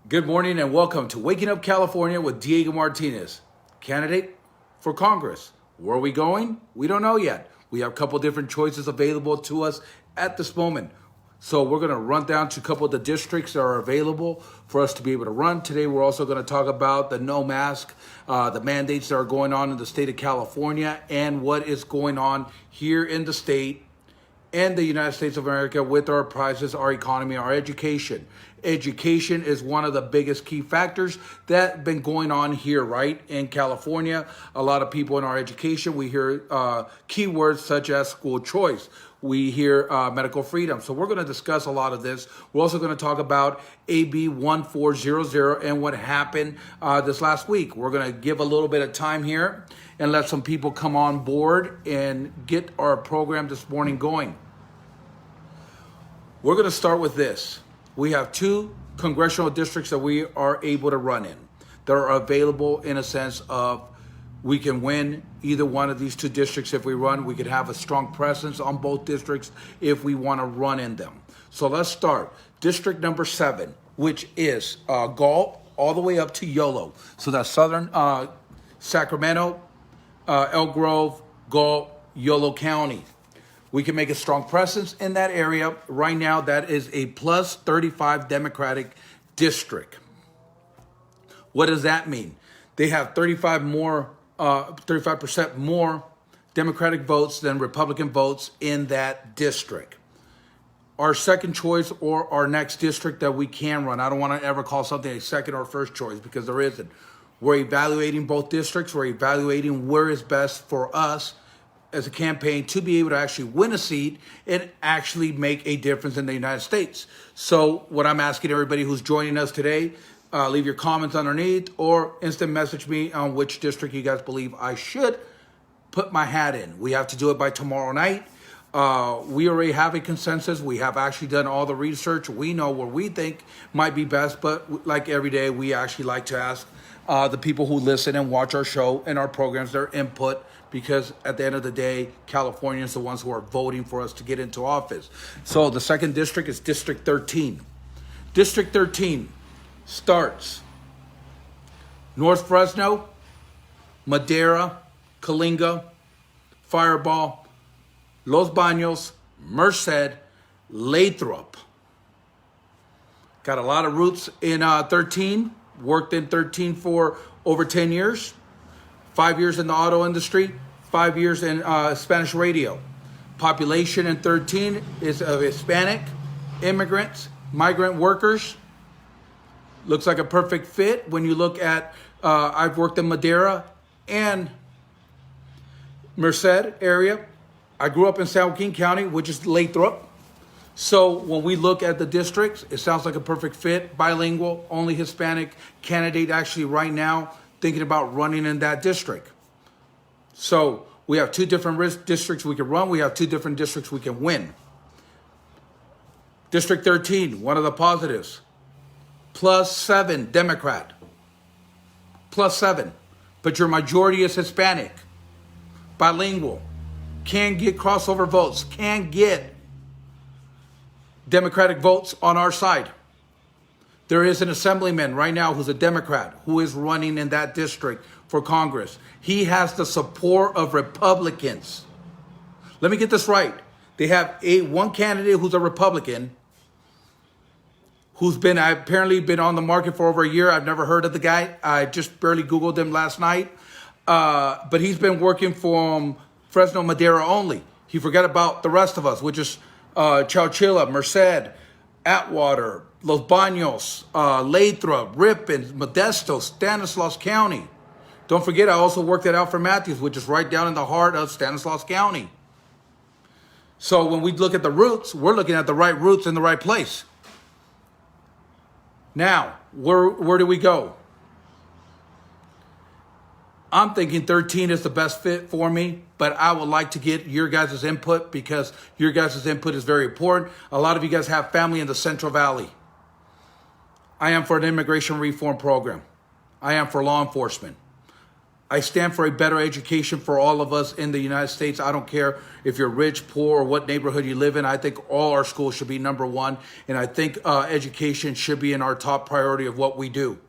Good morning and welcome to Waking Up California with Diego Martinez, candidate for Congress. Where are we going? We don't know yet. We have a couple different choices available to us at this moment. So we're going to run down to a couple of the districts that are available for us to be able to run. Today we're also going to talk about the no mask, the mandates that are going on in the state of California, and what is going on here in the state and the United States of America with our prices, our economy, our education. Education is one of the biggest key factors that have been going on here, right? In California, a lot of people in our education, we hear keywords such as school choice. We hear medical freedom. So we're going to discuss a lot of this. We're also going to talk about AB 1400 and what happened this last week. We're going to give a little bit of time here and let some people come on board and get our program this morning going. We're going to start with this. We have two congressional districts that we are able to run in that are available in a sense of we can win either one of these two districts if we run. We could have a strong presence on both districts if we want to run in them. So let's start. District number 7, which is Galt all the way up to Yolo. So that's southern Sacramento, Elk Grove, Galt, Yolo County. We can make a strong presence in that area. Right now, that is a plus 35 Democratic district. What does that mean? They have 35% more Democratic votes than Republican votes in that district. Our second choice or our next district that we can run, I don't want to ever call something a second or first choice because there isn't. We're evaluating both districts. We're evaluating where is best for us as a campaign to be able to actually win a seat and actually make a difference in the United States. So what I'm asking everybody who's joining us today, leave your comments underneath or instant message me on which district you guys believe I should put my hat in. We have to do it by tomorrow night. We already have a consensus. We have actually done all the research. We know where we think might be best, but like every day, we actually like to ask the people who listen and watch our show and our programs their input, because at the end of the day, Californians are the ones who are voting for us to get into office. So the second district is District 13. District 13 starts North Fresno, Madera, Coalinga, Fireball, Los Baños, Merced, Lathrop. Got a lot of roots in 13. Worked in 13 for over 10 years. 5 years in the auto industry. 5 years in Spanish radio. Population in 13 is of Hispanic, immigrants, migrant workers. Looks like a perfect fit when you look at, I've worked in Madera and Merced area. I grew up in San Joaquin County, which is Lathrop. So when we look at the districts, it sounds like a perfect fit. Bilingual, only Hispanic candidate actually right now thinking about running in that district. So we have two different districts we can run. We have two different districts we can win. District 13, one of the positives. +7 Democrat. +7. But your majority is Hispanic. Bilingual. Can get crossover votes. Can get Democratic votes on our side. There is an assemblyman right now who's a Democrat who is running in that district for Congress. He has the support of Republicans. Let me get this right. They have one candidate who's a Republican who's been apparently been on the market for over a year. I've never heard of the guy. I just barely Googled him last night. But he's been working for Fresno, Madera only. He forgot about the rest of us, which is Chowchilla, Merced, Atwater, Los Baños, Lathrop, Ripon, Modesto, Stanislaus County. Don't forget, I also worked at Alfred Matthews, which is right down in the heart of Stanislaus County. So when we look at the roots, we're looking at the right roots in the right place. Now, where do we go? I'm thinking 13 is the best fit for me, but I would like to get your guys' input because your guys' input is very important. A lot of you guys have family in the Central Valley. I am for an immigration reform program. I am for law enforcement. I stand for a better education for all of us in the United States. I don't care if you're rich, poor, or what neighborhood you live in. I think all our schools should be number one. And I think education should be in our top priority of what we do.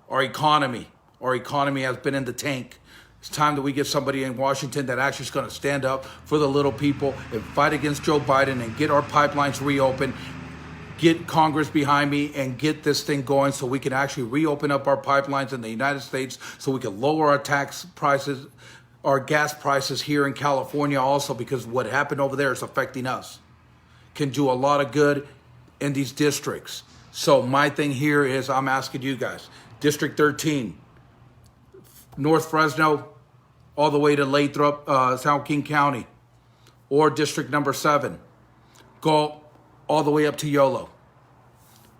Our economy has been in the tank. It's time that we get somebody in Washington that actually is going to stand up for the little people and fight against Joe Biden and get our pipelines reopened, get Congress behind me and get this thing going so we can actually reopen up our pipelines in the United States so we can lower our tax prices, our gas prices here in California also, because what happened over there is affecting us. Can do a lot of good in these districts. So my thing here is I'm asking you guys, District 13, North Fresno, all the way to Lathrop, San Joaquin County, or District number 7, go all the way up to YOLO.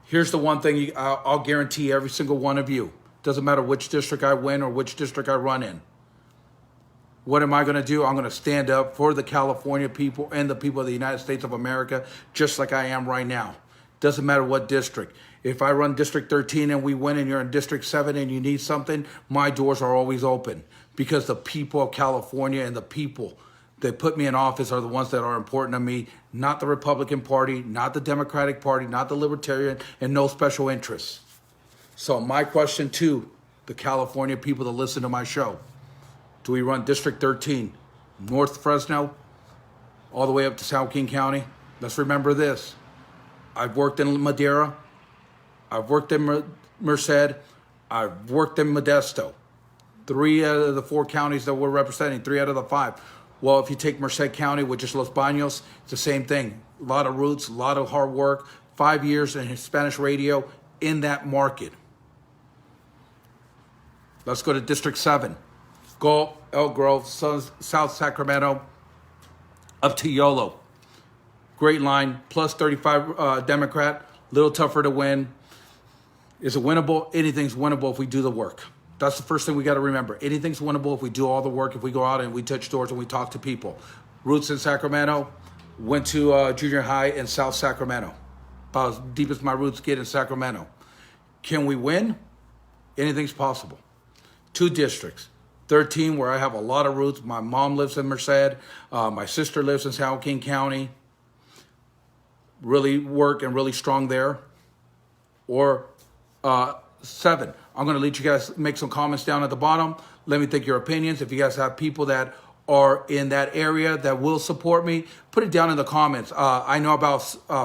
Here's the one thing I'll guarantee every single one of you. Doesn't matter which district I win or which district I run in. What am I going to do? I'm going to stand up for the California people and the people of the United States of America, just like I am right now. Doesn't matter what district. If I run District 13 and we win and you're in District 7 and you need something, my doors are always open, because the people of California and the people that put me in office are the ones that are important to me, not the Republican Party, not the Democratic Party, not the Libertarian, and no special interests. So my question to the California people that listen to my show, do we run District 13, North Fresno, all the way up to San Joaquin County? Let's remember this. I've worked in Madera. I've worked in Merced. I've worked in Modesto. 3 out of the 4 counties that we're representing, 3 out of the 5. Well, if you take Merced County, which is Los Baños, it's the same thing. A lot of roots, a lot of hard work, 5 years in Spanish radio in that market. Let's go to District 7. Go Elk Grove, South Sacramento, up to YOLO. Great line, plus 35 Democrat, little tougher to win. Is it winnable? Anything's winnable if we do the work. That's the first thing we got to remember. Anything's winnable if we do all the work, if we go out and we touch doors and we talk to people. Roots in Sacramento, went to junior high in South Sacramento. About as deep as my roots get in Sacramento. Can we win? Anything's possible. 2 districts. 13, where I have a lot of roots. My mom lives in Merced. My sister lives in San Joaquin County. Really work and really strong there. Or 7. I'm going to let you guys make some comments down at the bottom. Let me think your opinions. If you guys have people that are in that area that will support me, put it down in the comments. I know about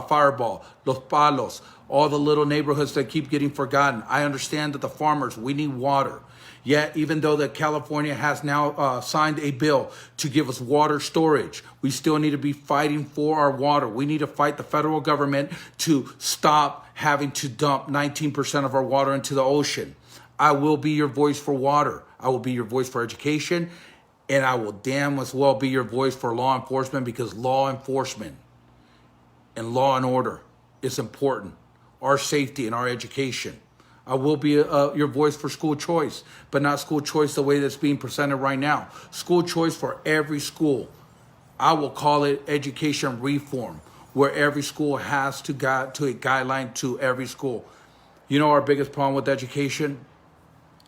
Fireball, Los Palos, all the little neighborhoods that keep getting forgotten. I understand that the farmers, we need water. Yet, even though that California has now signed a bill to give us water storage, we still need to be fighting for our water. We need to fight the federal government to stop having to dump 19% of our water into the ocean. I will be your voice for water. I will be your voice for education. And I will damn as well be your voice for law enforcement, because law enforcement and law and order is important. Our safety and our education. I will be your voice for school choice, but not school choice the way that's being presented right now. School choice for every school. I will call it education reform, where every school has to get to a guideline to every school. You know our biggest problem with education?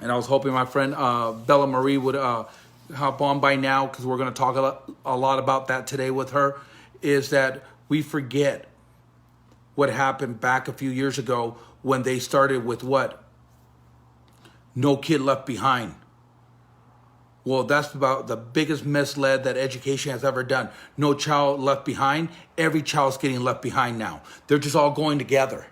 And I was hoping my friend Bella Marie would hop on by now, because we're going to talk a lot about that today with her, is that we forget what happened back a few years ago when they started with what? No kid left behind. Well, that's about the biggest misled that education has ever done. No child left behind. Every child's getting left behind now. They're just all going together.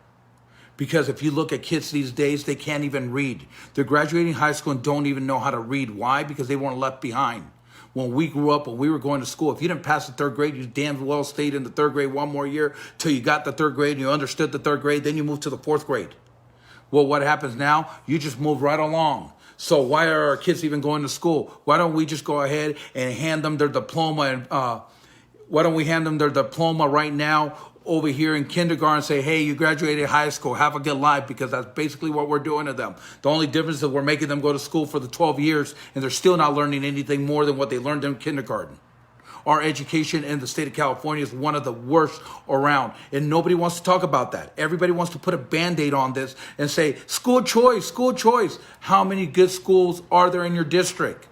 Because if you look at kids these days, they can't even read. They're graduating high school and don't even know how to read. Why? Because they weren't left behind. When we grew up, when we were going to school, if you didn't pass the 3rd grade, you damn well stayed in the 3rd grade one more year till you got the 3rd grade and you understood the 3rd grade. Then you moved to the 4th grade. Well, what happens now? You just move right along. So why are our kids even going to school? Why don't we just go ahead and hand them their diploma? And why don't we hand them their diploma right now over here in kindergarten and say, hey, you graduated high school, have a good life, because that's basically what we're doing to them. The only difference is we're making them go to school for the 12 years and they're still not learning anything more than what they learned in kindergarten. our education in the state of California is one of the worst around. And nobody wants to talk about that. Everybody wants to put a Band-Aid on this and say, school choice, school choice. How many good schools are there in your district?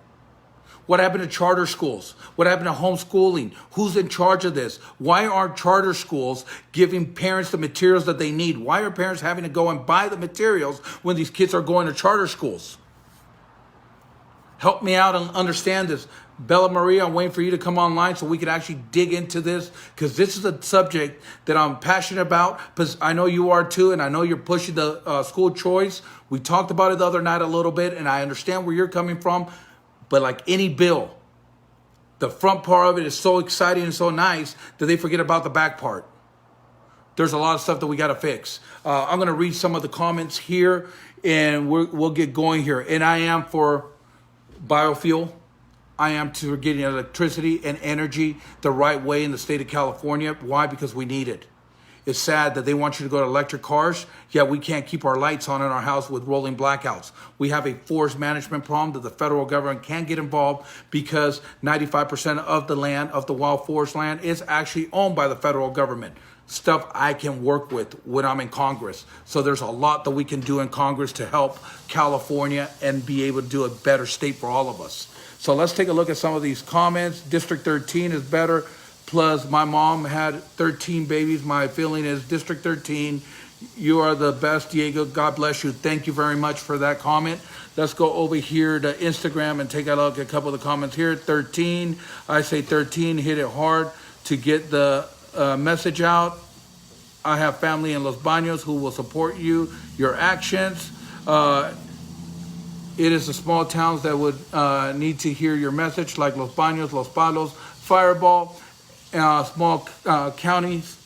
What happened to charter schools? What happened to homeschooling? Who's in charge of this? Why aren't charter schools giving parents the materials that they need? Why are parents having to go and buy the materials when these kids are going to charter schools? Help me out and understand this. Bella Maria, I'm waiting for you to come online so we can actually dig into this, because this is a subject that I'm passionate about, because I know you are too, and I know you're pushing the school choice. We talked about it the other night a little bit, and I understand where you're coming from. But like any bill, the front part of it is so exciting and so nice that they forget about the back part. There's a lot of stuff that we got to fix. I'm going to read some of the comments here, and we'll get going here. And I am for biofuel. I am to getting electricity and energy the right way in the state of California. Why? Because we need it. It's sad that they want you to go to electric cars. Yet we can't keep our lights on in our house with rolling blackouts. We have a forest management problem that the federal government can't get involved, because 95% of the land, of the wild forest land, is actually owned by the federal government. Stuff I can work with when I'm in Congress. So there's a lot that we can do in Congress to help California and be able to do a better state for all of us. So let's take a look at some of these comments. District 13 is better. Plus, my mom had 13 babies. My feeling is District 13, you are the best, Diego. God bless you. Thank you very much for that comment. Let's go over here to Instagram and take a look at a couple of the comments here. 13, I say 13, hit it hard to get the message out. I have family in Los Baños who will support you, your actions. It is the small towns that would need to hear your message, like Los Baños, Los Palos, Fireball. Small counties,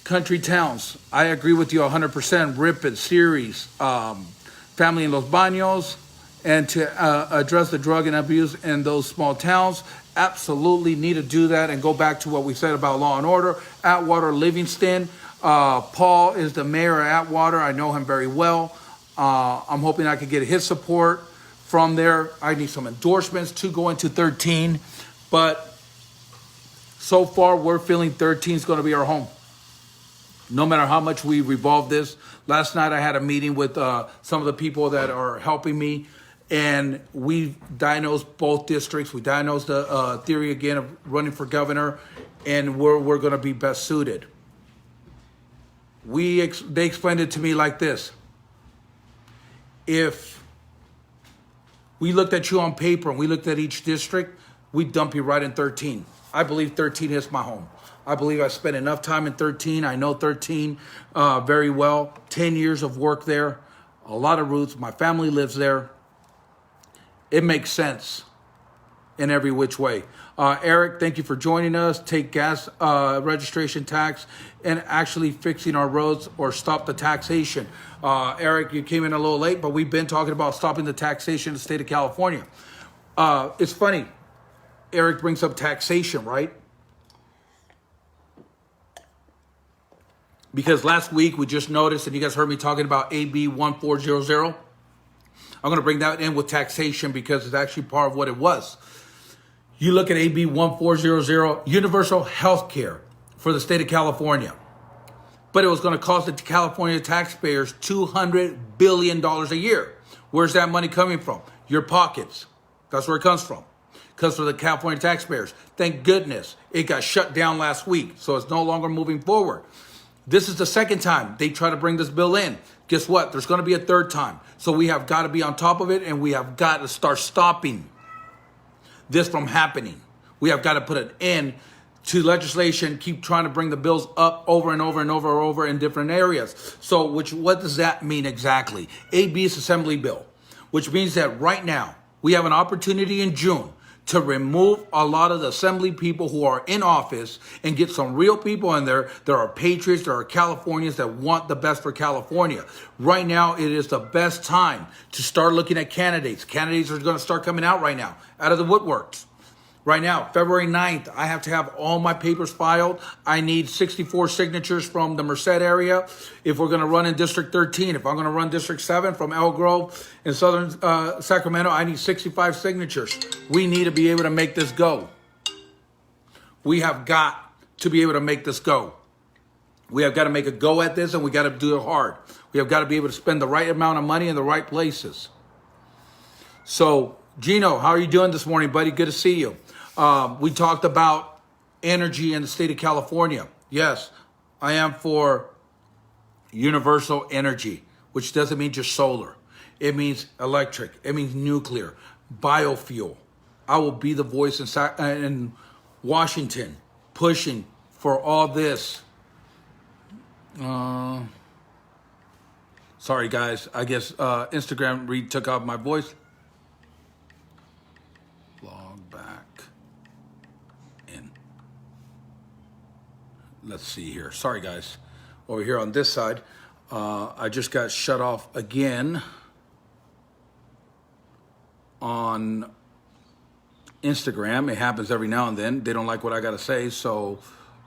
country towns. I agree with you 100%. Ripon, Ceres, family in Los Baños, and to address the drug and abuse in those small towns. Absolutely need to do that, and go back to what we said about law and order. Atwater, Livingston. Paul is the mayor of Atwater. I know him very well. I'm hoping I could get his support from there. I need some endorsements to go into 13, but so far, we're feeling 13 is going to be our home. No matter how much we revolve this. Last night, I had a meeting with some of the people that are helping me, and we diagnosed both districts. We diagnosed the theory again of running for governor, and we're going to be best suited. They explained it to me like this. If we looked at you on paper and we looked at each district, we'd dump you right in 13. I believe 13 is my home. I believe I spent enough time in 13. I know 13 very well. 10 years of work there. A lot of roots. My family lives there. It makes sense in every which way. Eric, thank you for joining us. Take gas registration tax and actually fixing our roads, or stop the taxation. Eric, you came in a little late, but we've been talking about stopping the taxation in the state of California. It's funny. Eric brings up taxation, right? Because last week we just noticed, and you guys heard me talking about AB 1400. I'm going to bring that in with taxation because it's actually part of what it was. You look at AB 1400, universal health care for the state of California. But it was going to cost the California taxpayers $200 billion a year. Where's that money coming from? Your pockets. That's where it comes from. Comes from the California taxpayers. Thank goodness it got shut down last week, so it's no longer moving forward. This is the second time they try to bring this bill in. Guess what? There's going to be a third time. So we have got to be on top of it, and we have got to start stopping this from happening. We have got to put an end to legislation, keep trying to bring the bills up over and over and over and over in different areas. So what does that mean exactly? AB is Assembly Bill, which means that right now we have an opportunity in June to remove a lot of the assembly people who are in office and get some real people in there. There are patriots, there are Californians that want the best for California. Right now, it is the best time to start looking at candidates. Candidates are going to start coming out right now, out of the woodworks. Right now, February 9th, I have to have all my papers filed. I need 64 signatures from the Merced area. If we're going to run in District 13, if I'm going to run District 7 from El Grove in southern Sacramento, I need 65 signatures. We need to be able to make this go. We have got to be able to make this go. We have got to make a go at this, and we got to do it hard. We have got to be able to spend the right amount of money in the right places. So, Gino, how are you doing this morning, buddy? Good to see you. We talked about energy in the state of California. Yes, I am for universal energy, which doesn't mean just solar. It means electric. It means nuclear, biofuel. I will be the voice in Washington pushing for all this. Sorry, guys. I guess Instagram took off my voice. Log back in. Let's see here. Sorry, guys. Over here on this side, I just got shut off again on Instagram. It happens every now and then. They don't like what I got to say, so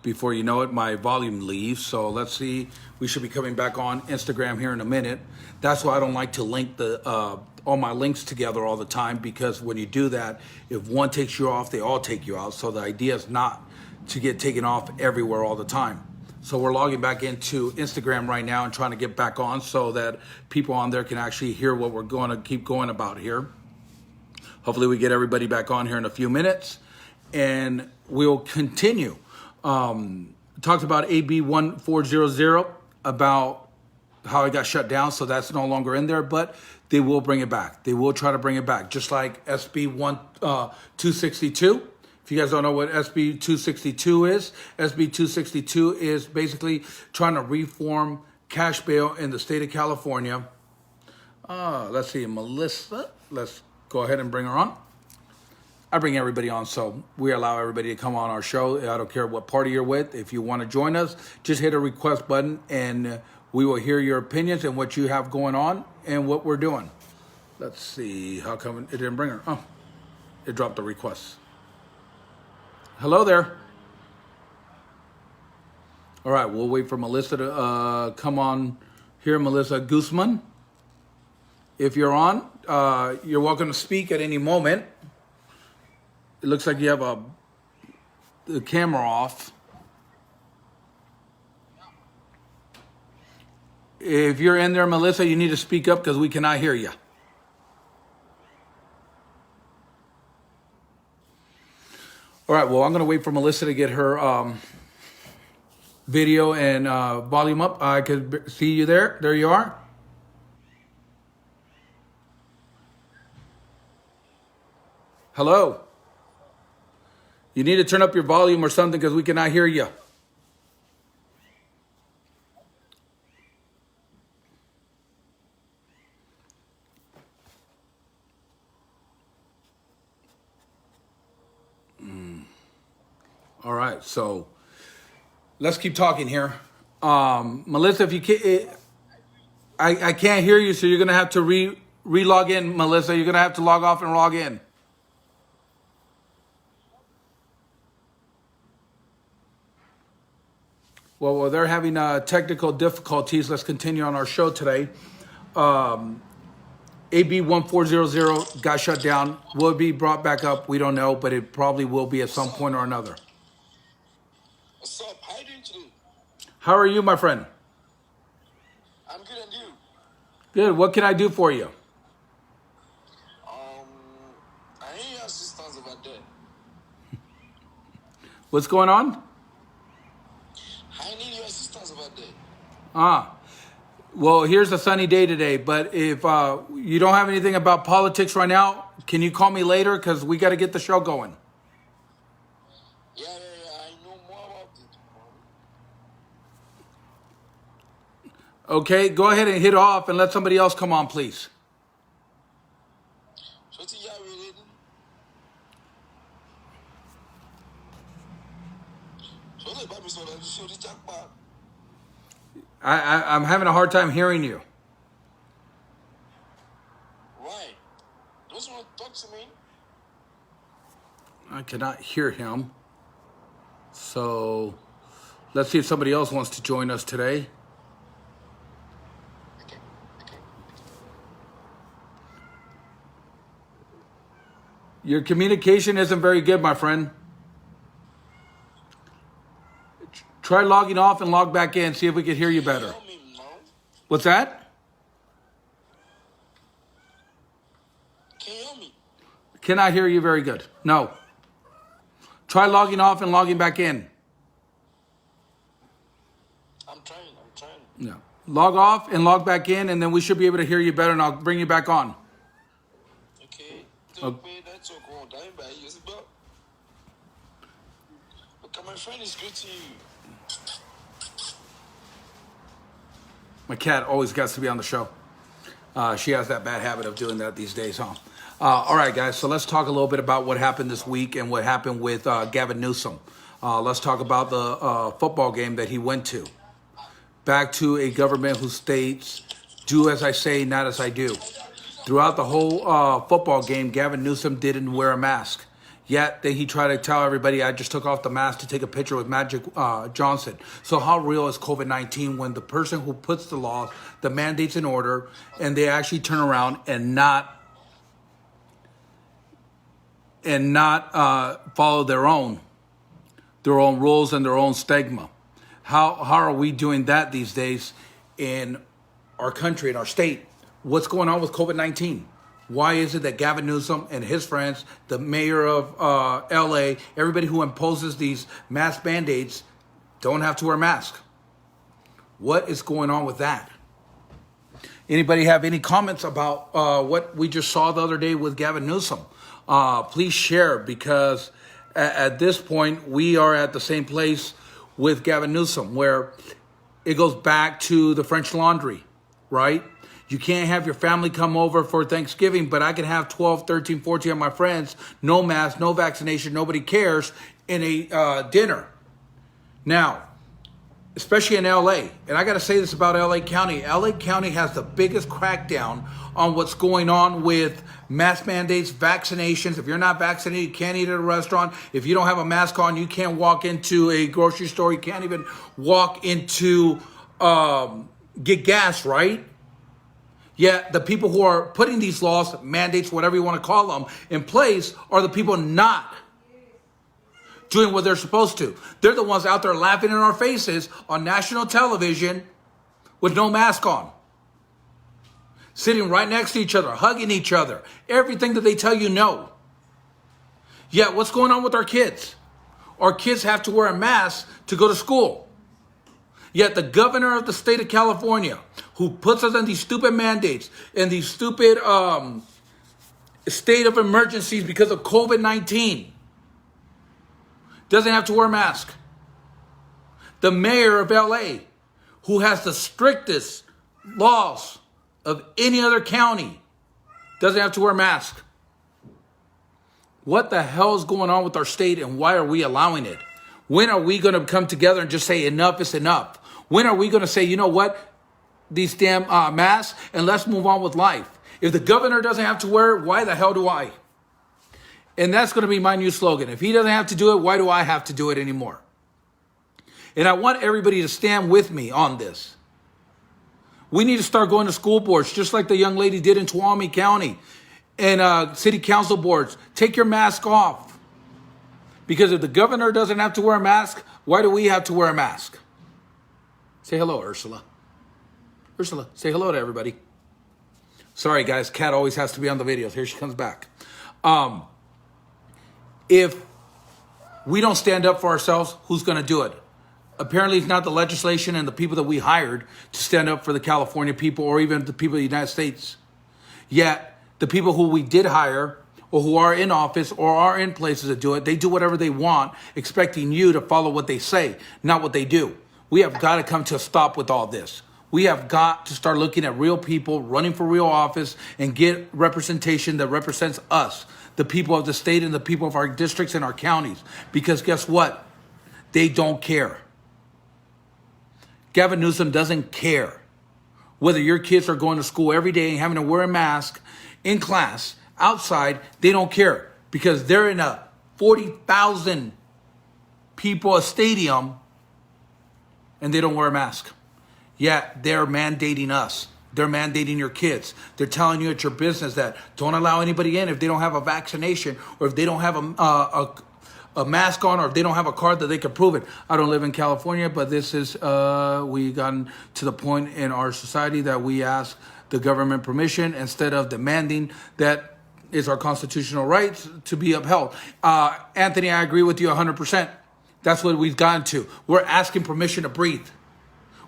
before you know it, my volume leaves. So let's see. We should be coming back on Instagram here in a minute. That's why I don't like to link all my links together all the time, because when you do that, if one takes you off, they all take you out. So the idea is not to get taken off everywhere all the time. So we're logging back into Instagram right now and trying to get back on so that people on there can actually hear what we're going to keep going about here. Hopefully we get everybody back on here in a few minutes, and we'll continue. Talked about AB 1400, about how it got shut down, so that's no longer in there, but they will bring it back. They will try to bring it back, just like SB 262. If you guys don't know what SB 262 is, SB 262 is basically trying to reform cash bail in the state of California. Let's see, Melissa. Let's go ahead and bring her on. I bring everybody on, so we allow everybody to come on our show. I don't care what party you're with. If you want to join us, just hit a request button, and we will hear your opinions and what you have going on and what we're doing. Let's see. How come it didn't bring her? Oh, it dropped the request. Hello there. All right, we'll wait for Melissa to come on here. Melissa Guzman, if you're on, you're welcome to speak at any moment. It looks like you have the camera off. If you're in there, Melissa, you need to speak up because we cannot hear you. All right, well, I'm going to wait for Melissa to get her video and volume up. I could see you there. There you are. Hello. You need to turn up your volume or something because we cannot hear you. All right, so let's keep talking here. Melissa, if you can't, I can't hear you, so you're going to have to re-log in, Melissa. You're going to have to log off and log in. Well, they're having technical difficulties. Let's continue on our show today. AB 1400 got shut down. Will it be brought back up? We don't know, but it probably will be at some point or another. What's up? How are you doing today? How are you, my friend? I'm good, and you? Good. What can I do for you? I need your assistance over there. What's going on? I need your assistance over there. Well, here's a sunny day today, but if you don't have anything about politics right now, can you call me later? Because we got to get the show going. Yeah, I know more about it. Okay, go ahead and hit off and let somebody else come on, please. So, you are ready? So, the Bible said that you should check back. I'm having a hard time hearing you. Right. Don't you want to talk to me? I cannot hear him. So let's see if somebody else wants to join us today. Okay. Your communication isn't very good, my friend. Try logging off and log back in. See if we can hear you better. Tell me, man. What's that? Can you hear me? Cannot hear you very good. No. Try logging off and logging back in. I'm trying. Yeah. Log off and log back in, and then we should be able to hear you better, and I'll bring you back on. Okay. Okay. That's so cool. Dying by you, but look, my friend is greeting you. My cat always gets to be on the show. She has that bad habit of doing that these days, huh? All right, guys, so let's talk a little bit about what happened this week and what happened with Gavin Newsom. Let's talk about the football game that he went to. Back to a government who states, do as I say, not as I do. Throughout the whole football game, Gavin Newsom didn't wear a mask. Yet then he tried to tell everybody, I just took off the mask to take a picture with Magic Johnson. So how real is COVID-19 when the person who puts the laws, the mandates in order, and they actually turn around and not follow their own rules and their own stigma? How are we doing that these days in our country, in our state? What's going on with COVID-19? Why is it that Gavin Newsom and his friends, the mayor of LA, everybody who imposes these mask mandates don't have to wear a mask? What is going on with that? Anybody have any comments about what we just saw the other day with Gavin Newsom? Please share, because at this point, we are at the same place with Gavin Newsom, where it goes back to the French Laundry, right? You can't have your family come over for Thanksgiving, but I can have 12, 13, 14 of my friends, no mask, no vaccination, nobody cares, in a dinner. Now, especially in LA, and I got to say this about LA County. LA County has the biggest crackdown on what's going on with mask mandates, vaccinations. If you're not vaccinated, you can't eat at a restaurant. If you don't have a mask on, you can't walk into a grocery store. You can't even walk into get gas, right? Yet the people who are putting these laws, mandates, whatever you want to call them, in place are the people not doing what they're supposed to. They're the ones out there laughing in our faces on national television with no mask on. Sitting right next to each other, hugging each other. Everything that they tell you no. Yet what's going on with our kids? Our kids have to wear a mask to go to school. Yet the governor of the state of California, who puts us in these stupid mandates and these stupid state of emergencies because of COVID-19, doesn't have to wear a mask. The mayor of LA, who has the strictest laws of any other county, doesn't have to wear a mask. What the hell is going on with our state, and why are we allowing it? When are we going to come together and just say enough is enough? When are we going to say, you know what, these damn masks, and let's move on with life? If the governor doesn't have to wear it, why the hell do I? And that's going to be my new slogan. If he doesn't have to do it, why do I have to do it anymore? And I want everybody to stand with me on this. We need to start going to school boards, just like the young lady did in Tuolumne County, and city council boards. Take your mask off. Because if the governor doesn't have to wear a mask, why do we have to wear a mask? Say hello, Ursula. Ursula, say hello to everybody. Sorry, guys. Kat always has to be on the videos. Here she comes back. If we don't stand up for ourselves, who's going to do it? Apparently, it's not the legislation and the people that we hired to stand up for the California people or even the people of the United States. Yet, the people who we did hire or who are in office or are in places to do it, they do whatever they want, expecting you to follow what they say, not what they do. We have got to come to a stop with all this. We have got to start looking at real people, running for real office, and get representation that represents us, the people of the state and the people of our districts and our counties. Because guess what? They don't care. Gavin Newsom doesn't care whether your kids are going to school every day and having to wear a mask in class, outside. They don't care because they're in a 40,000 people a stadium and they don't wear a mask. Yet they're mandating us. They're mandating your kids. They're telling you at your business that don't allow anybody in if they don't have a vaccination or if they don't have a mask on, or if they don't have a card that they can prove it. I don't live in California, but this is, we gotten to the point in our society that we ask the government permission instead of demanding that is our constitutional rights to be upheld. Anthony, I agree with you 100%. That's what we've gotten to. We're asking permission to breathe.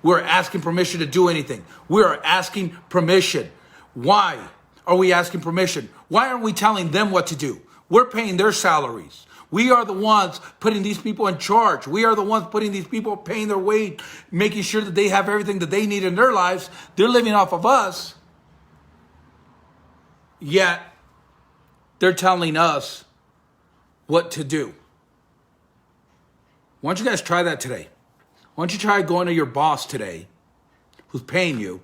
We're asking permission to do anything. We are asking permission. Why are we asking permission? Why aren't we telling them what to do? We're paying their salaries. We are the ones putting these people in charge. We are the ones putting these people, paying their wage, making sure that they have everything that they need in their lives. They're living off of us. Yet, they're telling us what to do. Why don't you guys try that today? Why don't you try going to your boss today, who's paying you,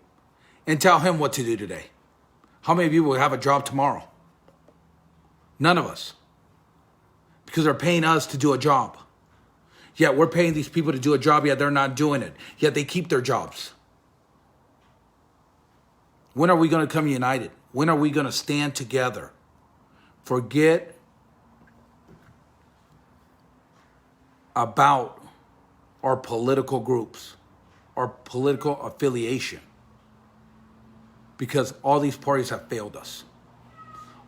and tell him what to do today? How many of you will have a job tomorrow? None of us. Because they're paying us to do a job. Yet we're paying these people to do a job, yet they're not doing it. Yet they keep their jobs. When are we going to come united? When are we going to stand together? Forget about our political groups, our political affiliation. Because all these parties have failed us.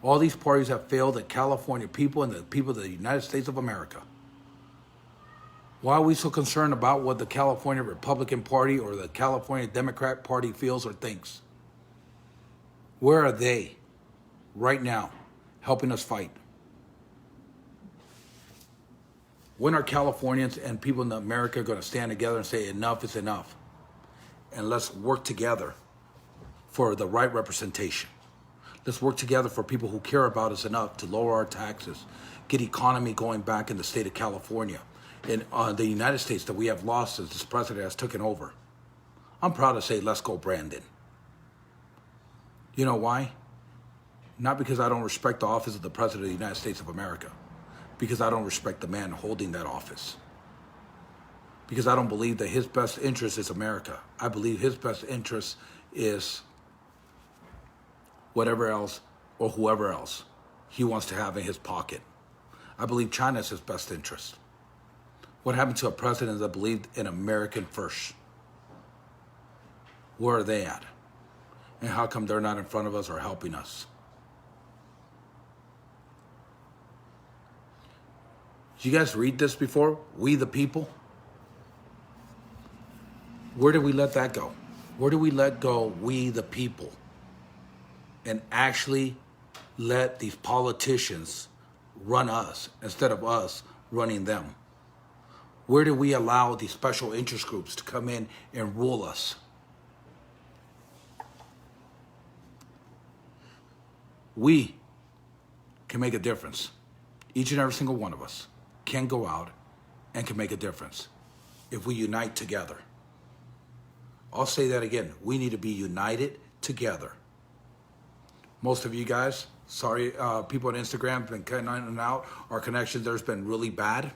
All these parties have failed the California people and the people of the United States of America. Why are we so concerned about what the California Republican Party or the California Democrat Party feels or thinks? Where are they right now helping us fight? When are Californians and people in America going to stand together and say enough is enough? And let's work together for the right representation. Let's work together for people who care about us enough to lower our taxes, get economy going back in the state of California, and the United States that we have lost as this president has taken over. I'm proud to say, let's go, Brandon. You know why? Not because I don't respect the office of the president of the United States of America, because I don't respect the man holding that office. Because I don't believe that his best interest is America. I believe his best interest is whatever else or whoever else he wants to have in his pocket. I believe China is his best interest. What happened to a president that believed in American first? Where are they at? And how come they're not in front of us or helping us? Did you guys read this before? We the people? Where did we let that go? Where do we let go, we the people, and actually let these politicians run us instead of us running them? Where do we allow these special interest groups to come in and rule us? We can make a difference. Each and every single one of us can go out and can make a difference if we unite together. I'll say that again. We need to be united together. Most of you guys, sorry, people on Instagram have been cutting in and out. Our connection there's been really bad.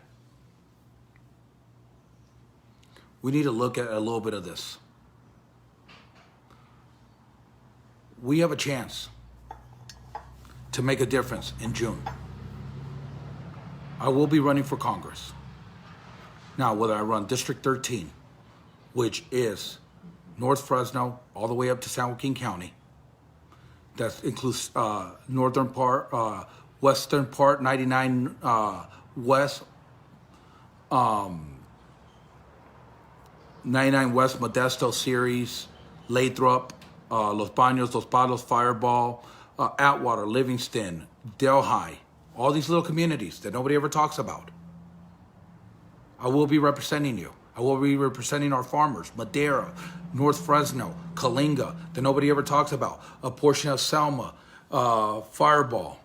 We need to look at a little bit of this. We have a chance to make a difference in June. I will be running for Congress. Now, whether I run District 13, which is North Fresno, all the way up to San Joaquin County. That includes northern part, western part, 99 West, 99 West, Modesto Series, Lathrop, Los Baños, Los Palos, Fireball, Atwater, Livingston, Delhi, all these little communities that nobody ever talks about. I will be representing you. I will be representing our farmers, Madera, North Fresno, Kalinga, that nobody ever talks about, a portion of Selma, Fireball.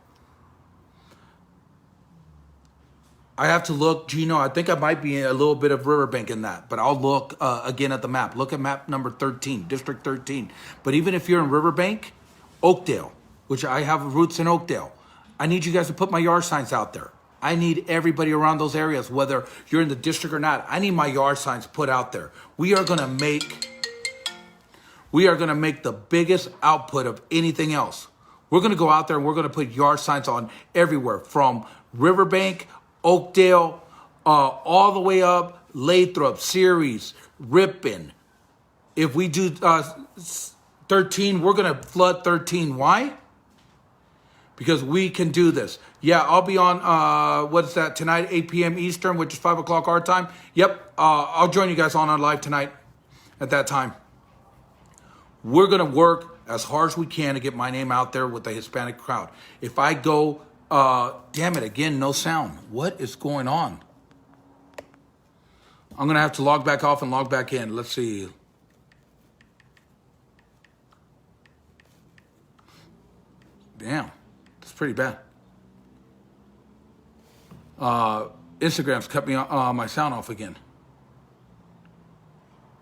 I have to look, Gino, I think I might be a little bit of Riverbank in that, but I'll look again at the map. Look at map number 13, District 13. But even if you're in Riverbank, Oakdale, which I have roots in Oakdale, I need you guys to put my yard signs out there. I need everybody around those areas, whether you're in the district or not. I need my yard signs put out there. We are gonna make the biggest output of anything else. We're gonna go out there and we're gonna put yard signs on everywhere, from Riverbank Oakdale, all the way up, Lathrop, Ceres, Ripon. If we do 13, we're going to flood 13. Why? Because we can do this. Yeah, I'll be on, what is that, tonight, 8 p.m. Eastern, which is 5 o'clock our time. Yep, I'll join you guys on live tonight at that time. We're going to work as hard as we can to get my name out there with the Hispanic crowd. If I go, damn it, again, no sound. What is going on? I'm going to have to log back off and log back in. Let's see. Damn, that's pretty bad. Instagram's cut me my sound off again.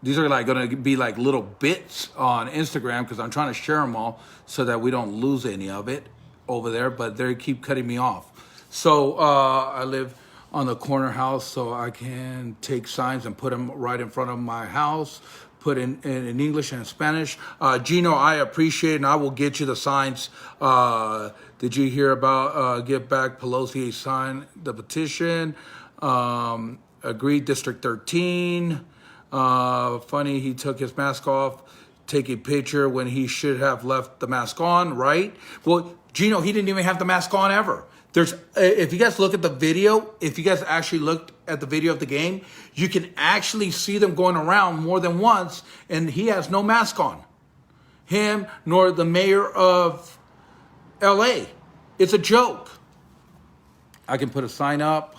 These are like going to be like little bits on Instagram because I'm trying to share them all so that we don't lose any of it over there, but they keep cutting me off. So I live on the corner house, so I can take signs and put them right in front of my house, put in English and Spanish. Gino, I appreciate it, and I will get you the signs. Did you hear about Give Back Pelosi signed the petition? Agreed, District 13. Funny, he took his mask off, take a picture when he should have left the mask on, right? Well, Gino, he didn't even have the mask on ever. If you guys look at the video, if you guys actually looked at the video of the game, you can actually see them going around more than once, and he has no mask on. Him, nor the mayor of LA. It's a joke. I can put a sign up.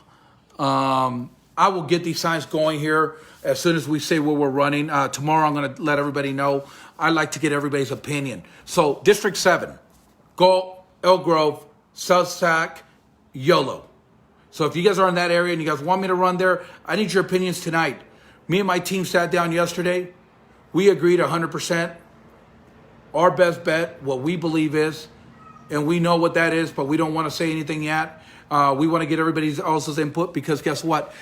I will get these signs going here as soon as we say where we're running. Tomorrow I'm going to let everybody know. I like to get everybody's opinion. So District 7, Galt, Elk Grove, South Sac, YOLO. So if you guys are in that area and you guys want me to run there, I need your opinions tonight. Me and my team sat down yesterday. We agreed 100%. Our best bet, what we believe is, and we know what that is, but we don't want to say anything yet. We want to get everybody's else's input because guess what?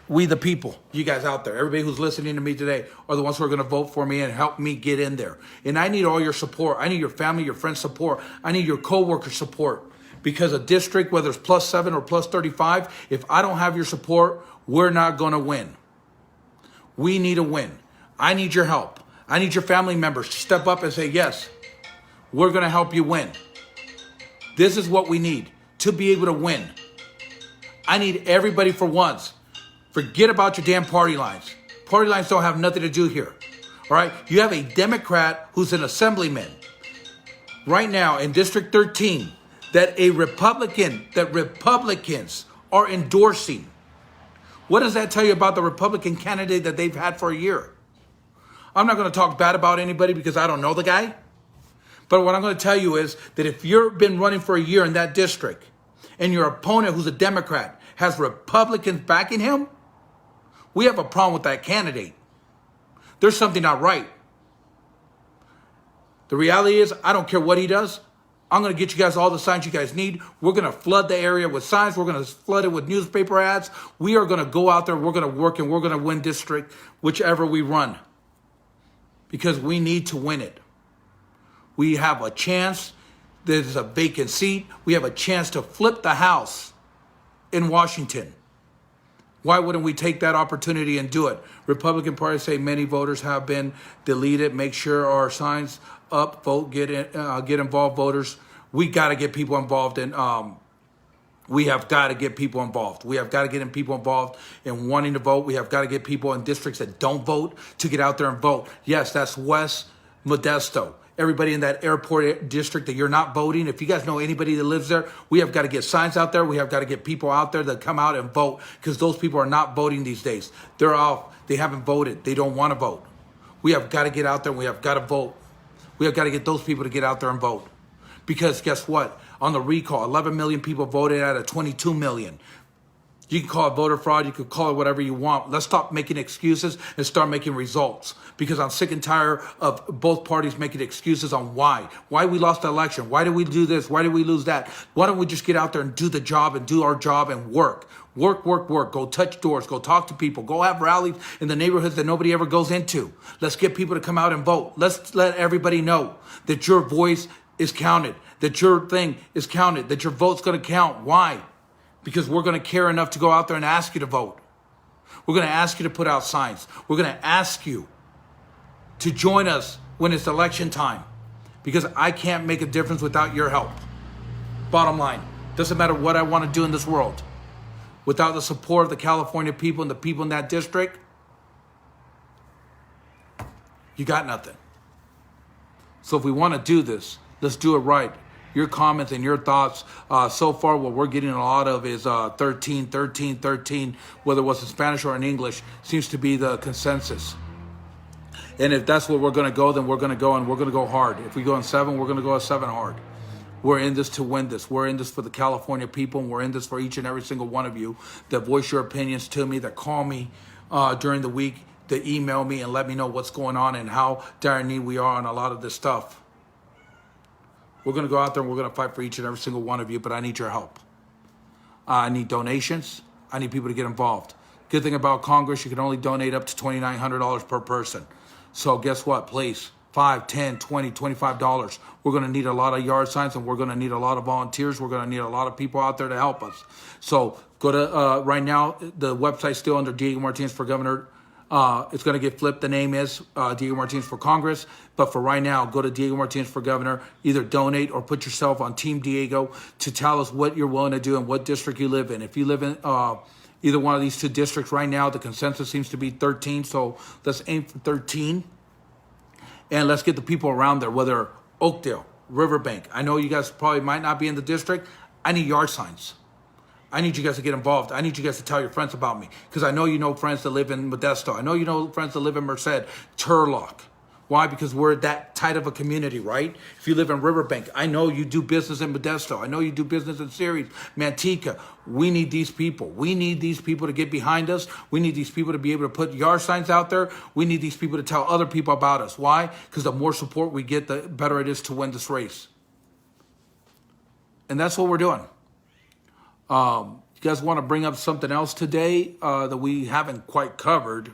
We the people, you guys out there, everybody who's listening to me today are the ones who are going to vote for me and help me get in there. And I need all your support. I need your family, your friends' support. I need your coworker support. Because a district, whether it's +7 or +35, if I don't have your support, we're not going to win. We need a win. I need your help. I need your family members to step up and say, yes, we're going to help you win. This is what we need to be able to win. I need everybody for once. Forget about your damn party lines. Party lines don't have nothing to do here. All right? You have a Democrat who's an assemblyman right now in District 13 that Republicans are endorsing. What does that tell you about the Republican candidate that they've had for a year? I'm not going to talk bad about anybody because I don't know the guy. But what I'm going to tell you is that if you've been running for a year in that district and your opponent who's a Democrat has Republicans backing him, we have a problem with that candidate. There's something not right. The reality is, I don't care what he does. I'm going to get you guys all the signs you guys need. We're going to flood the area with signs. We're going to flood it with newspaper ads. We are going to go out there. We're going to work and we're going to win district, whichever we run. Because we need to win it. We have a chance. There's a vacant seat. We have a chance to flip the House in Washington. Why wouldn't we take that opportunity and do it? Republican Party say many voters have been deleted. Make sure our signs up, vote, get involved, voters. We got to get people involved in. We have got to get people involved. We have got to get people involved in wanting to vote. We have got to get people in districts that don't vote to get out there and vote. Yes, that's West Modesto. Everybody in that airport district that you're not voting, if you guys know anybody that lives there, we have got to get signs out there. We have got to get people out there that come out and vote because those people are not voting these days. They're off. They haven't voted. They don't want to vote. We have got to get out there and we have got to vote. We have got to get those people to get out there and vote. Because guess what? On the recall, 11 million people voted out of 22 million. You can call it voter fraud. You can call it whatever you want. Let's stop making excuses and start making results. Because I'm sick and tired of both parties making excuses on why. Why we lost the election. Why did we do this? Why did we lose that? Why don't we just get out there and do the job and do our job and work? Work, work, work. Go touch doors. Go talk to people. Go have rallies in the neighborhoods that nobody ever goes into. Let's get people to come out and vote. Let's let everybody know that your voice is counted. That your thing is counted. That your vote's going to count. Why? because we're going to care enough to go out there and ask you to vote. We're going to ask you to put out signs. We're going to ask you to join us when it's election time, because I can't make a difference without your help. Bottom line, doesn't matter what I want to do in this world. Without the support of the California people and the people in that district, you got nothing. So if we want to do this, let's do it right. Your comments and your thoughts, so far what we're getting a lot of is 13, 13, 13, whether it was in Spanish or in English, seems to be the consensus. And if that's where we're going to go, then we're going to go, and we're going to go hard. If we go in 7, we're going to go at 7 hard. We're in this to win this. We're in this for the California people, and we're in this for each and every single one of you that voice your opinions to me, that call me during the week, that email me and let me know what's going on and how dire need we are on a lot of this stuff. We're going to go out there and we're going to fight for each and every single one of you, but I need your help. I need donations. I need people to get involved. Good thing about Congress, you can only donate up to $2,900 per person. So guess what, please? $5, $10, $20, $25. We're going to need a lot of yard signs, and we're going to need a lot of volunteers. We're going to need a lot of people out there to help us. So go to, right now, the website's still under Diego Martinez for Governor. It's going to get flipped. The name is Diego Martinez for Congress. But for right now, go to Diego Martinez for Governor. Either donate or put yourself on Team Diego to tell us what you're willing to do and what district you live in. If you live in either one of these 2 districts right now, the consensus seems to be 13. So let's aim for 13. And let's get the people around there, whether Oakdale, Riverbank. I know you guys probably might not be in the district. I need yard signs. I need you guys to get involved. I need you guys to tell your friends about me, because I know you know friends that live in Modesto. I know you know friends that live in Merced, Turlock. Why? Because we're that tight of a community, right? If you live in Riverbank, I know you do business in Modesto. I know you do business in Ceres, Manteca. We need these people. We need these people to get behind us. We need these people to be able to put yard signs out there. We need these people to tell other people about us. Why? Because the more support we get, the better it is to win this race. And that's what we're doing. You guys want to bring up something else today that we haven't quite covered?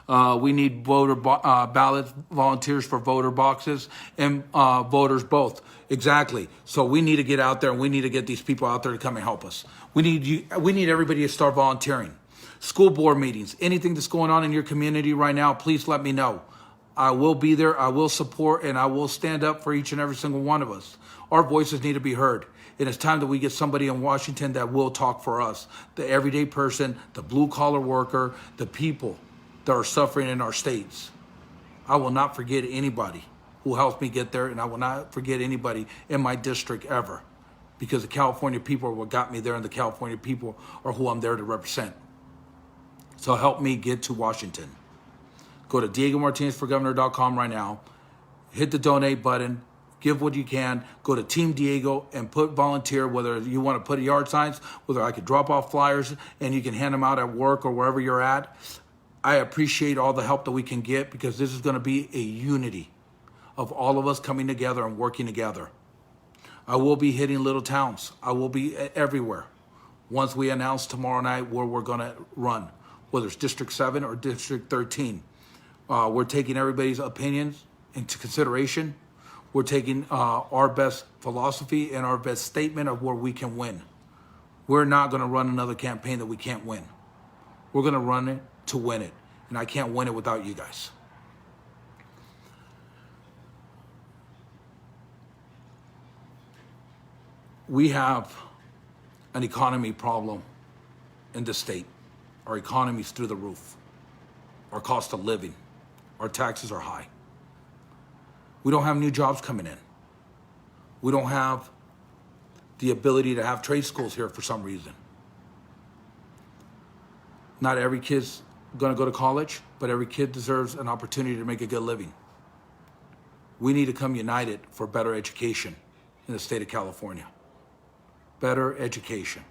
We need voter ballots, volunteers for voter boxes, and voters both. Exactly. So we need to get out there, and we need to get these people out there to come and help us. We need everybody to start volunteering. School board meetings, anything that's going on in your community right now, please let me know. I will be there. I will support, and I will stand up for each and every single one of us. Our voices need to be heard. And it's time that we get somebody in Washington that will talk for us. The everyday person, the blue-collar worker, the people that are suffering in our states. I will not forget anybody who helped me get there, and I will not forget anybody in my district ever, because the California people are what got me there, and the California people are who I'm there to represent. So help me get to Washington. Go to DiegoMartinezForGovernor.com right now. Hit the donate button. Give what you can. Go to Team Diego and put volunteer, whether you want to put yard signs, whether I could drop off flyers and you can hand them out at work or wherever you're at. I appreciate all the help that we can get, because this is going to be a unity of all of us coming together and working together. I will be hitting little towns. I will be everywhere once we announce tomorrow night where we're going to run, whether it's District 7 or District 13. We're taking everybody's opinions into consideration. We're taking our best philosophy and our best statement of where we can win. We're not going to run another campaign that we can't win. We're going to run it to win it. And I can't win it without you guys. We have an economy problem in the state. Our economy's through the roof. Our cost of living, our taxes are high. We don't have new jobs coming in. We don't have the ability to have trade schools here for some reason. Not every kid's going to go to college, but every kid deserves an opportunity to make a good living. We need to come united for better education in the state of California. Better education.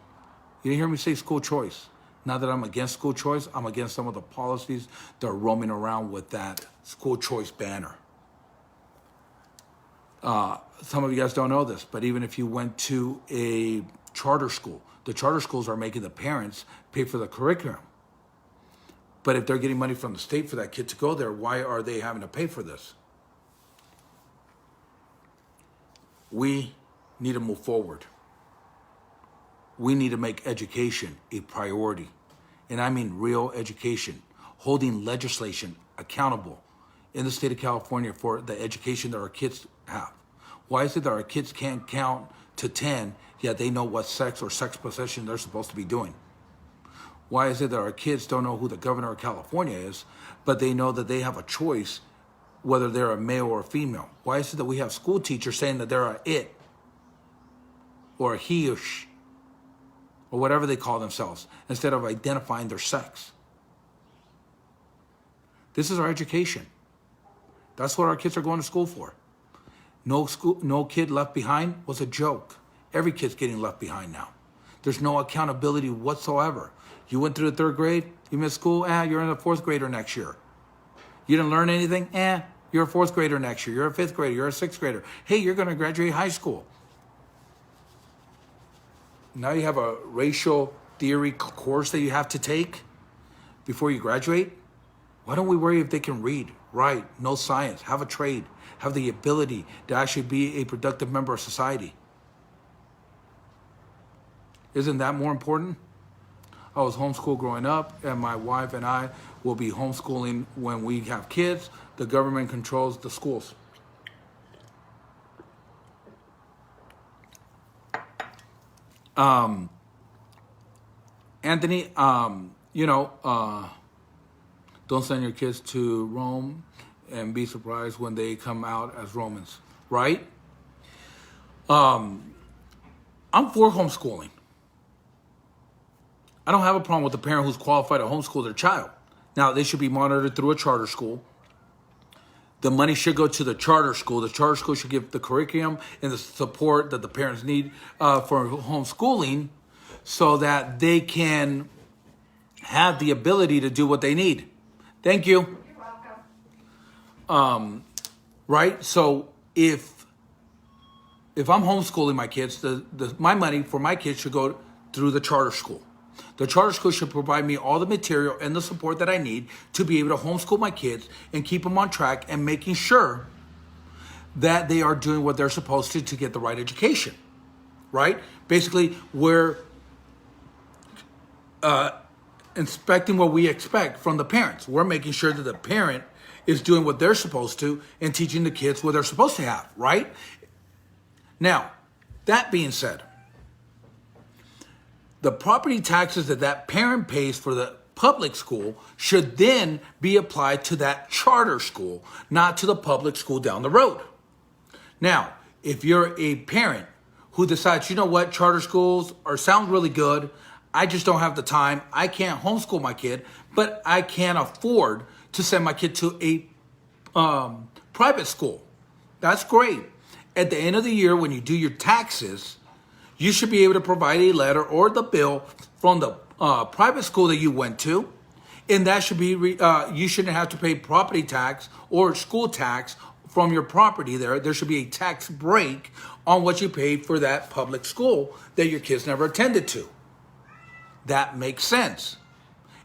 You didn't hear me say school choice. Not that I'm against school choice, I'm against some of the policies that are roaming around with that school choice banner. Some of you guys don't know this, but even if you went to a charter school, the charter schools are making the parents pay for the curriculum. But if they're getting money from the state for that kid to go there, why are they having to pay for this? We need to move forward. we need to make education a priority. And I mean real education, holding legislation accountable in the state of California for the education that our kids have. Why is it that our kids can't count to 10, yet they know what sex or sex possession they're supposed to be doing? Why is it that our kids don't know who the governor of California is, but they know that they have a choice whether they're a male or a female? Why is it that we have school teachers saying that they're a it or a he or she or whatever they call themselves instead of identifying their sex? This is our education. That's what our kids are going to school for. No kid left behind was a joke. Every kid's getting left behind now. There's no accountability whatsoever. You went through the 3rd grade, you missed school, you're in a 4th grader next year. You didn't learn anything, you're a 4th grader next year. You're a 5th grader, you're a 6th grader. Hey, you're going to graduate high school. Now you have a racial theory course that you have to take before you graduate. Why don't we worry if they can read, write, know science, have a trade, have the ability to actually be a productive member of society? Isn't that more important? I was homeschooled growing up, and my wife and I will be homeschooling when we have kids. The government controls the schools. Anthony, don't send your kids to Rome and be surprised when they come out as Romans, right? I'm for homeschooling. I don't have a problem with a parent who's qualified to homeschool their child. Now, they should be monitored through a charter school. The money should go to the charter school. The charter school should give the curriculum and the support that the parents need for homeschooling so that they can have the ability to do what they need. Thank you. You're welcome. Right? So if I'm homeschooling my kids, my money for my kids should go through the charter school. The charter school should provide me all the material and the support that I need to be able to homeschool my kids and keep them on track and making sure that they are doing what they're supposed to get the right education, right? Basically, we're inspecting what we expect from the parents. We're making sure that the parent is doing what they're supposed to and teaching the kids what they're supposed to have, right? Now, that being said, the property taxes that parent pays for the public school should then be applied to that charter school, not to the public school down the road. Now, if you're a parent who decides, you know what, charter schools sound really good, I just don't have the time, I can't homeschool my kid, but I can't afford to send my kid to a private school. That's great. At the end of the year, when you do your taxes, you should be able to provide a letter or the bill from the private school that you went to, and that should be you shouldn't have to pay property tax or school tax from your property there. There should be a tax break on what you paid for that public school that your kids never attended to. That makes sense.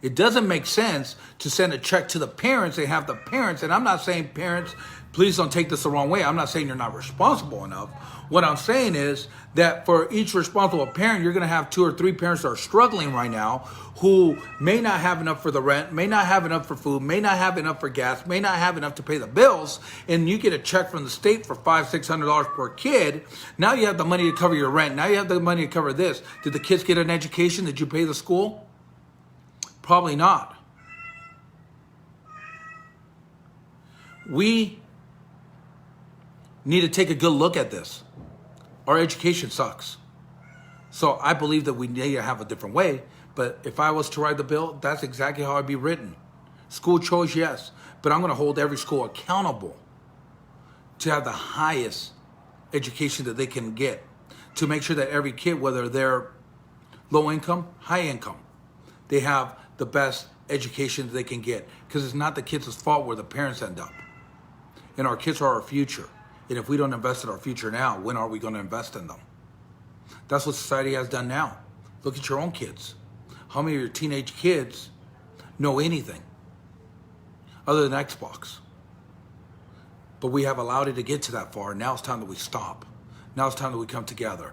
It doesn't make sense to send a check to the parents and have the parents, and I'm not saying parents, please don't take this the wrong way. I'm not saying you're not responsible enough. What I'm saying is that for each responsible parent, you're going to have 2 or 3 parents that are struggling right now who may not have enough for the rent, may not have enough for food, may not have enough for gas, may not have enough to pay the bills, and you get a check from the state for $500-$600 per kid. Now you have the money to cover your rent. Now you have the money to cover this. Did the kids get an education? Did you pay the school? Probably not. We need to take a good look at this. Our education sucks. So I believe that we need to have a different way. But if I was to write the bill, that's exactly how it'd be written. School choice, yes. But I'm going to hold every school accountable to have the highest education that they can get. To make sure that every kid, whether they're low income, high income, they have the best education that they can get. Because it's not the kids' fault where the parents end up. And our kids are our future. And if we don't invest in our future now, when are we going to invest in them? That's what society has done now. Look at your own kids. How many of your teenage kids know anything other than Xbox? But we have allowed it to get to that far. Now it's time that we stop. Now it's time that we come together.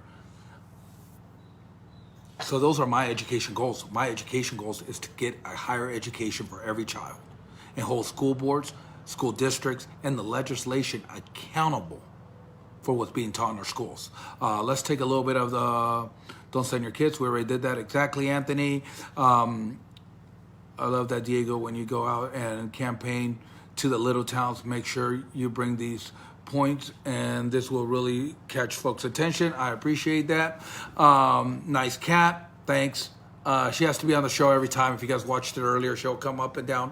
So those are my education goals. My education goals is to get a higher education for every child and hold school boards, school districts, and the legislation accountable for what's being taught in our schools. Let's take a little bit of the don't send your kids. We already did that. Exactly, Anthony. I love that, Diego, when you go out and campaign to the little towns, make sure you bring these points, and this will really catch folks' attention. I appreciate that. Nice cat. Thanks. She has to be on the show every time. If you guys watched it earlier, she'll come up and down.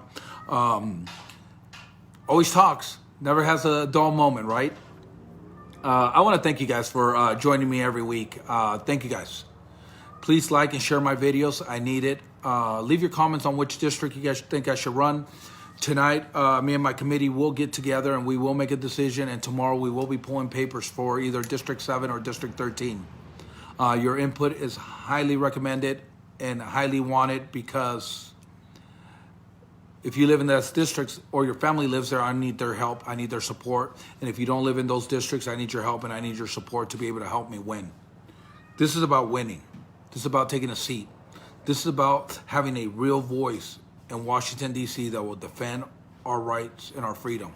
Always talks. Never has a dull moment, right? I want to thank you guys for joining me every week. Thank you guys. Please like and share my videos. I need it. Leave your comments on which district you guys think I should run. Tonight, me and my committee will get together and we will make a decision. And tomorrow we will be pulling papers for either District 7 or District 13. Your input is highly recommended and highly wanted, because if you live in those districts or your family lives there, I need their help. I need their support. And if you don't live in those districts, I need your help and I need your support to be able to help me win. This is about winning. This is about taking a seat. This is about having a real voice in Washington, D.C. that will defend our rights and our freedom.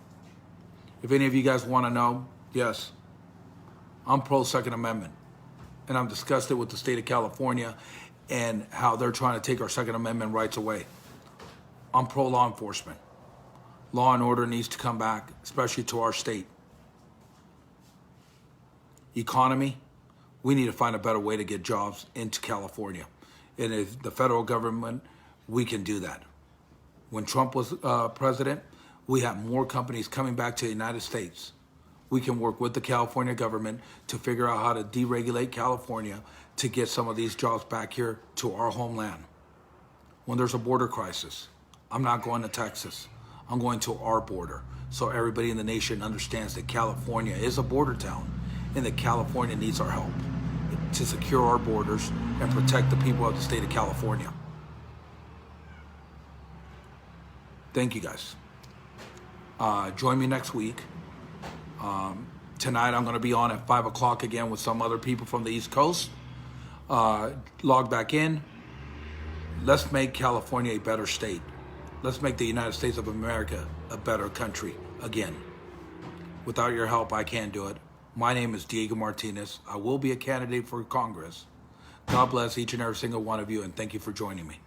If any of you guys want to know, yes, I'm pro-Second Amendment. And I'm disgusted with the state of California and how they're trying to take our Second Amendment rights away. I'm pro-law enforcement. Law and order needs to come back, especially to our state. Economy, we need to find a better way to get jobs into California. And if the federal government, we can do that. When Trump was president, we had more companies coming back to the United States. We can work with the California government to figure out how to deregulate California to get some of these jobs back here to our homeland. When there's a border crisis, I'm not going to Texas. I'm going to our border, so everybody in the nation understands that California is a border town and that California needs our help to secure our borders and protect the people of the state of California. Thank you guys. Join me next week. Tonight I'm going to be on at 5 o'clock again with some other people from the East Coast. Log back in. Let's make California a better state. Let's make the United States of America a better country again. Without your help, I can't do it. My name is Diego Martinez. I will be a candidate for Congress. God bless each and every single one of you, and thank you for joining me.